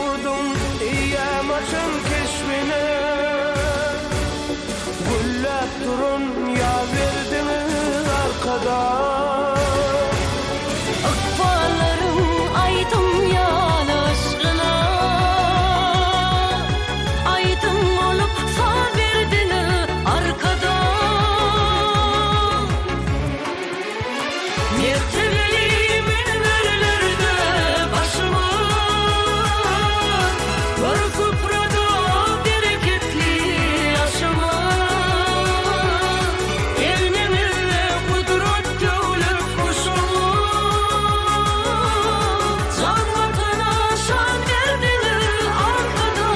vurdum eyyamaçın keşfine. Güllep durun ya verdiniz arkadan. Akbarlarım aydım yan aşkına, aydım olup sağ verdiniz arkadan. Mertebeliğimin verilirdi başıma, var kuprada bereketli yaşıma. Elmemizle kudret dövülür kuşuma, can vatana şan verdiniz arkadan.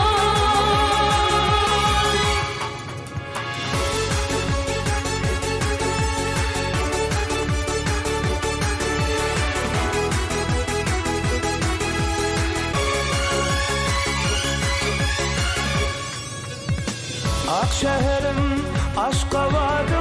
Akşehir'im aşka vardı